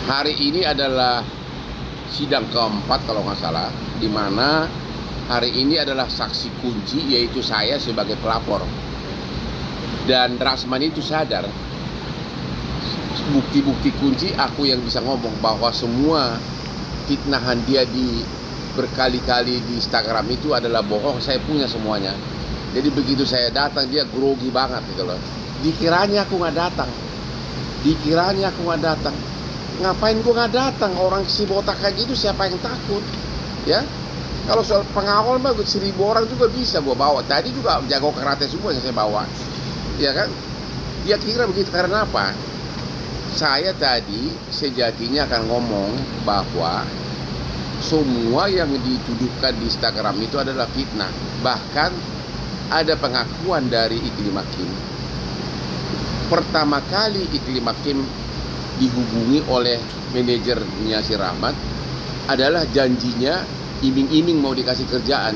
Hari ini adalah sidang keempat kalau nggak salah, di mana hari ini adalah saksi kunci, yaitu saya sebagai pelapor. Dan Rasman itu sadar, bukti-bukti kunci aku yang bisa ngomong bahwa semua fitnahan dia berkali-kali di Instagram itu adalah bohong. Saya punya semuanya. Jadi begitu saya datang, dia grogi banget gitu loh. Dikiranya aku nggak datang. Ngapain gua nggak datang? Orang si botak kayak gitu siapa yang takut? Ya, kalau soal pengawal mah 1.000 orang juga bisa gua bawa. Tadi juga jago karate semua yang saya bawa, ya kan? Dia kira begitu karena apa? Saya tadi sejatinya akan ngomong bahwa semua yang dituduhkan di Instagram itu adalah fitnah. Bahkan ada pengakuan dari Iklim Hakim. Pertama kali Iklim Hakim dihubungi oleh manajernya si Rahmat adalah janjinya iming-iming mau dikasih kerjaan,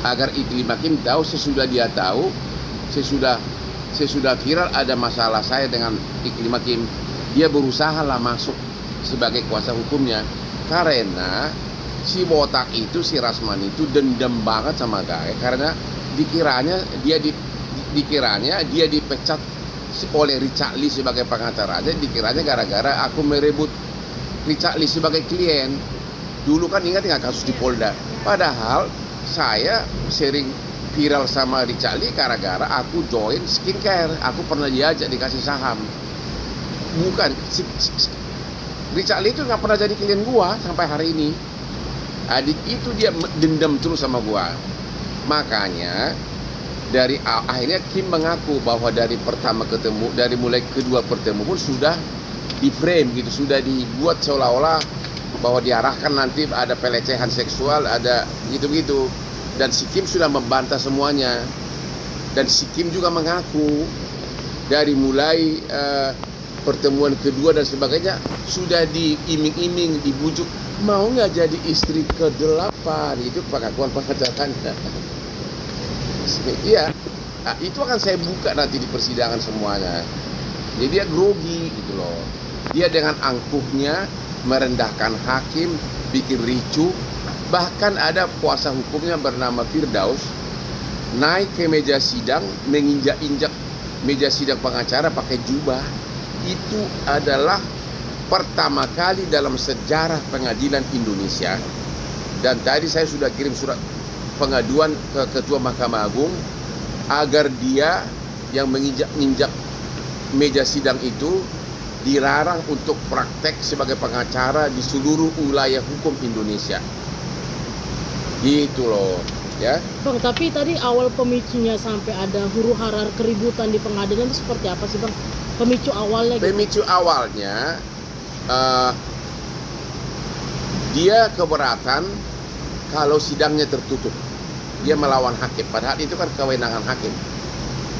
agar Iklim Hakim tahu. Sesudah dia tahu, sesudah viral ada masalah saya dengan Iklim Hakim, dia berusaha lah masuk sebagai kuasa hukumnya, karena si botak itu, si Rasman itu dendam banget sama Gae, karena dikiranya dia dipecat oleh Richard Lee sebagai pengacaranya. Dikiranya gara-gara aku merebut Richard Lee sebagai klien. Dulu kan ingat nggak kasus di Polda? Padahal saya sering viral sama Richard Lee gara-gara aku join skincare. Aku pernah diajak dikasih saham. Bukan, Richard Lee itu nggak pernah jadi klien gua sampai hari ini. Adik itu dia dendam terus sama gua. Makanya akhirnya Kim mengaku bahwa dari pertama ketemu, dari mulai kedua bertemu pun sudah di frame gitu, sudah dibuat seolah-olah bahwa diarahkan nanti ada pelecehan seksual, ada gitu-gitu. Dan si Kim sudah membantah semuanya. Dan si Kim juga mengaku dari mulai pertemuan kedua dan sebagainya sudah diiming-iming, dibujuk, mau nggak jadi istri ke-8. Itu pengakuan pengacaranya. Iya, itu akan saya buka nanti di persidangan semuanya. Jadi dia grogi gitu loh. Dia dengan angkuhnya merendahkan hakim, bikin ricuh. Bahkan ada kuasa hukumnya bernama Firdaus naik ke meja sidang, menginjak-injak meja sidang pengacara pakai jubah. Itu adalah pertama kali dalam sejarah pengadilan Indonesia. Dan tadi saya sudah kirim surat pengaduan ke Ketua Mahkamah Agung agar dia yang menginjak-injak meja sidang itu dilarang untuk praktek sebagai pengacara di seluruh wilayah hukum Indonesia. Gitu loh, ya. Bang, tapi tadi awal pemicunya sampai ada huru-hara keributan di pengadilan itu seperti apa sih, Bang? Pemicu awalnya gitu. Pemicu awalnya dia keberatan kalau sidangnya tertutup. Dia melawan hakim, padahal itu kan kewenangan hakim.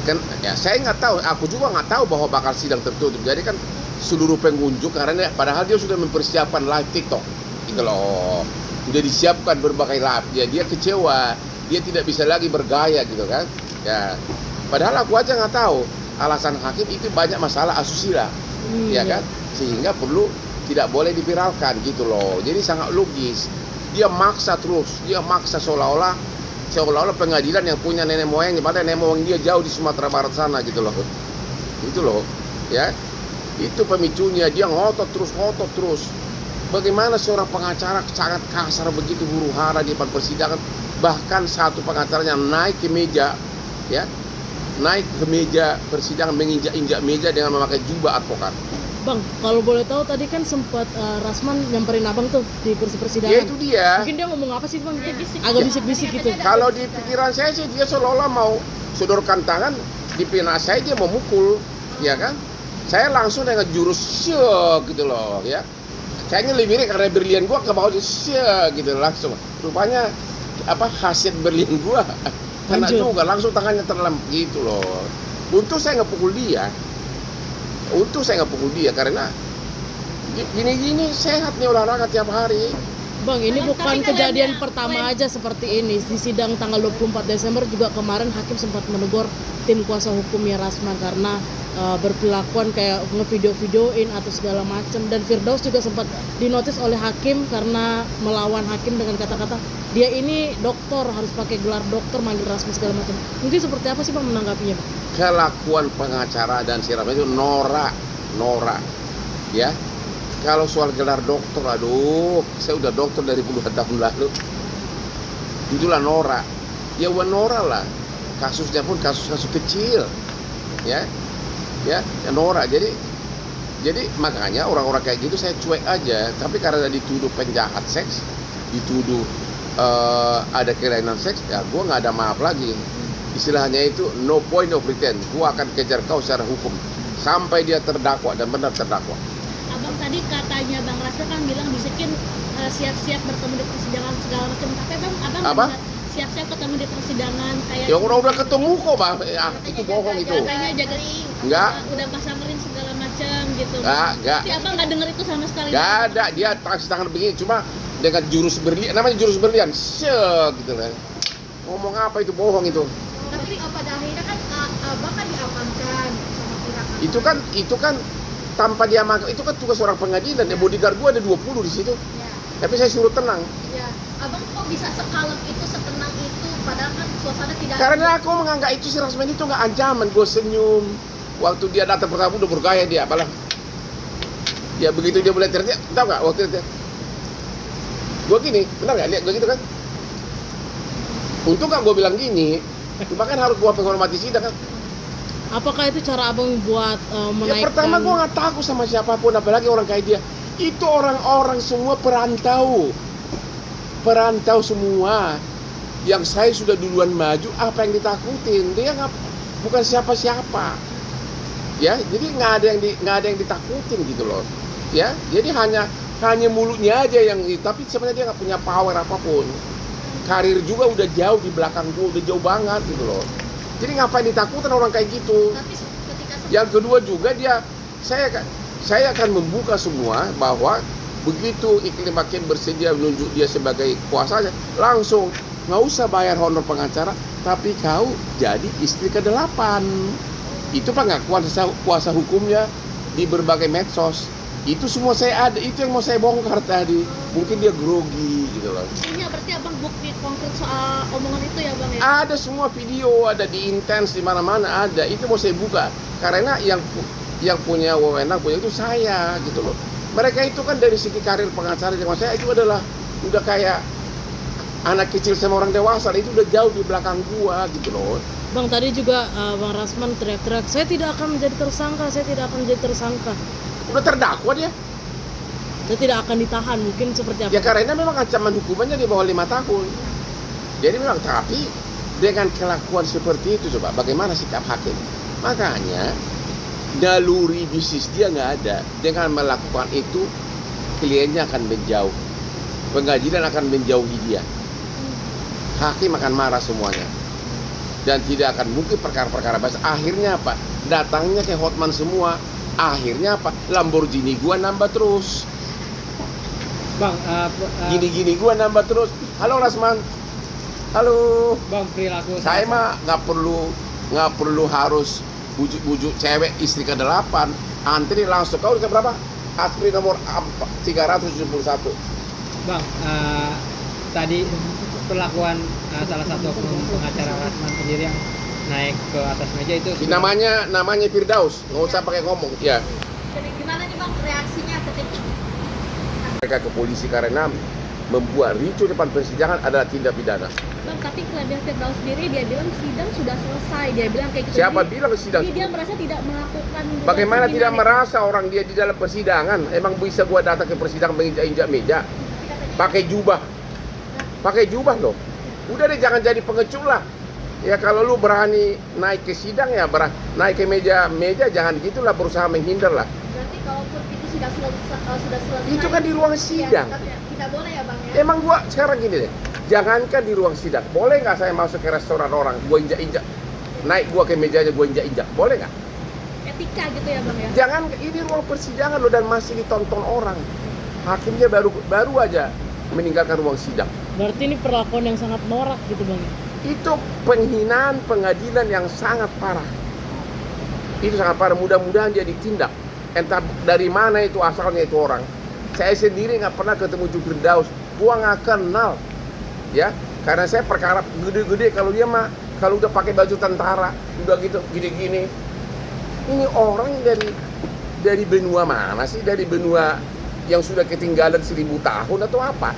Kan ya saya nggak tahu, aku juga nggak tahu bahwa bakal sidang tertutup. Jadi kan seluruh pengunjung, karena padahal dia sudah mempersiapkan live TikTok gitu loh. Sudah disiapkan berbagai live. Dia kecewa, dia tidak bisa lagi bergaya gitu kan. Ya, padahal aku aja nggak tahu alasan hakim itu banyak masalah asusila, ya kan, sehingga perlu tidak boleh diviralkan gitu loh. Jadi sangat logis. Dia maksa terus, seolah-olah pengadilan yang punya nenek moyangnya, padahal nenek moyang dia jauh di Sumatera Barat sana gitu loh. Itu loh, ya. Itu pemicunya, dia ngotot terus. Bagaimana seorang pengacara sangat kasar begitu, huru-hara di depan persidangan. Bahkan satu pengacaranya naik ke meja persidangan, menginjak-injak meja dengan memakai jubah advokat. Bang, kalau boleh tahu tadi kan sempat Rasman nyamperin abang tuh di kursi persidangan. Ya itu dia. Mungkin dia ngomong apa sih, Bang? Agak bisik-bisik gitu. Kalau di pikiran saya sih dia seolah-olah mau sodorkan tangan di pinak saya, dia mau mukul, ya kan? Saya langsung dengan jurus syek gitu loh, ya. Kayaknya lebih mirip karena berlian gua ke bawah syek gitu langsung. Rupanya khasiat berlian gua kena juga, langsung tangannya terlem gitu loh. Untung saya nggak pukul dia. Karena gini-gini sehat nih olahraga tiap hari. Bang, ini bukan kejadian pertama aja seperti ini. Di sidang tanggal 24 Desember juga kemarin hakim sempat menegur tim kuasa hukumnya Rasman karena berpelakuan kayak ngevideo-videoin atau segala macam, dan Firdaus juga sempat dinotis oleh hakim karena melawan hakim dengan kata-kata dia ini dokter, harus pakai gelar dokter, manggil Rasman segala macam. Mungkin seperti apa sih Bang menanggapinya Bang? Kelakuan pengacara dan si Rasman itu norak ya. Kalau soal gelar dokter, aduh, saya udah dokter dari puluhan tahun lalu. Itulah norak. Ya norak lah. Kasusnya pun kasus-kasus kecil, ya norak. Jadi makanya orang-orang kayak gitu saya cuek aja. Tapi karena dituduh penjahat seks, dituduh ada kelainan seks, ya gue nggak ada maaf lagi. Istilahnya itu no point no pretend. Gue akan kejar kau secara hukum sampai dia terdakwa dan benar terdakwa. Abang tadi katanya Bang Rasman kan bilang bisikin siap-siap bertemu di persidangan segala macam. Tapi abang Apa? Siap-siap ketemu di persidangan kayak. Ya udah ketemu kok Bang. Ya, itu bohong itu. Katanya jaga Enggak. Udah pasangerin segala macam gitu. Enggak. Tapi abang nggak denger itu sama sekali. Enggak ada, dia kasih tangan begini cuma dengan jurus berlian, namanya jurus berlian. Gitu lah. Ngomong apa itu, bohong itu. Tapi pada akhirnya kan abang kan diamankan sama pihak. Itu kan tanpa diamankan, itu kan tugas orang pengadilan. Ya bodyguard gua ada 20 di situ. Ya. Tapi saya suruh tenang. Ya. Abang kok bisa sekalem itu, setenang itu, padahal kan suasana tidak. Karena aku menganggap itu si Rasman itu nggak ancaman. Gue senyum. Waktu dia datang pertama udah bergaya dia, apalah. Ya begitu dia mulai teriak, tahu nggak waktu itu? Gue gini, benar nggak? Lihat gue gitu kan? Untung nggak gue bilang gini. Cuma kan harus gue penghormati sidang kan. Apakah itu cara abang buat menaikkan? Ya pertama gue nggak takut sama siapapun, apalagi orang kayak dia. Itu orang-orang semua perantau semua. Yang saya sudah duluan maju, apa yang ditakutin? Dia bukan siapa-siapa. Ya, jadi nggak ada yang ditakutin gitu loh. Ya, jadi hanya mulutnya aja yang, tapi sebenarnya dia nggak punya power apapun. Karir juga udah jauh di belakang gue, udah jauh banget gitu loh. Jadi ngapain ditakutin orang kayak gitu? Tapi ketika Yang kedua juga saya akan membuka semua bahwa begitu iklim hakim bersedia menunjuk dia sebagai kuasanya, langsung nggak usah bayar honor pengacara, tapi kau jadi istri ke-8. Itu pengakuan kuasa hukumnya di berbagai medsos. Itu semua saya ada, itu yang mau saya bongkar tadi. Mungkin dia grogi gitu loh. punya berarti abang bukti konkret soal omongan itu ya bang ya? Ada semua video, ada di Intens, di mana-mana ada. Itu mau saya buka. Karena yang punya wewenang punya itu saya gitu loh. Mereka itu kan dari segi karir pengacara sama saya itu adalah udah kayak anak kecil sama orang dewasa. Itu udah jauh di belakang gua gitu loh. Bang tadi juga Bang Rasman teriak-teriak, saya tidak akan menjadi tersangka, saya tidak akan menjadi tersangka. Udah terdakwa dia. Saya tidak akan ditahan, mungkin seperti apa? Ya karena memang ancaman hukumannya di bawah 5 tahun. Jadi memang, tapi dengan kelakuan seperti itu coba bagaimana sikap hakim? Makanya naluri bisnis dia nggak ada. Dengan melakukan itu kliennya akan menjauh, pengadilan akan menjauhi dia, hakim akan marah semuanya, dan tidak akan mungkin perkara-perkara bahas. Akhirnya apa? Datangnya kayak Hotman semua. Akhirnya apa? Lamborghini gua nambah terus. Bang, Gini-gini gua nambah terus. Halo Rasman. Halo. Bang, perilaku Saya mah nggak perlu harus bujuk-bujuk cewek istri ke-8. Antri langsung. Kau udah berapa? Antri nomor 371. Bang, tadi perlakuan salah satu pengacara Rasman sendiri yang naik ke atas meja itu Namanya Firdaus. Nggak usah pakai ngomong. Ya. Jadi gimana nih bang reaksinya ketika Mereka ke polisi karena membuat ricu depan persidangan adalah tindak pidana. bang? Tapi kelebihan Firdaus sendiri dia bilang sidang sudah selesai, dia bilang kayak gitu. Siapa Jadi, bilang sidang? Jadi dia merasa tidak melakukan. Bagaimana tidak kriminal. merasa orang dia di dalam persidangan? Emang bisa gua datang ke persidangan menginjak-injak meja? Pakai jubah loh. Udah deh, jangan jadi pengecut lah. Ya kalau lu berani naik ke sidang ya naik ke meja jangan gitulah, berusaha menghindar lah. Berarti kalaupun itu sudah selesai. Itu kan di ruang sidang. Tidak boleh ya bang ya. Emang gua sekarang gini deh. Jangankan di ruang sidang, boleh nggak saya masuk ke restoran orang, gua injak-injak, naik gua ke mejanya gua injak-injak, boleh nggak? Etika gitu ya bang ya. Jangan, ini ruang persidangan loh dan masih ditonton orang. Hakimnya baru aja meninggalkan ruang sidang. Berarti ini perlakuan yang sangat norak gitu Bang. Itu penghinaan pengadilan yang sangat parah. Itu sangat parah. Mudah-mudahan dia ditindak. Entah dari mana itu asalnya itu orang. Saya sendiri nggak pernah ketemu Ju Firdaus. Gua nggak kenal, ya. Karena saya perkara gede-gede. Kalau dia mah, kalau udah pakai baju tentara, udah gitu gini-gini. Ini orang dari benua mana sih? Dari benua yang sudah ketinggalan 1000 tahun atau apa?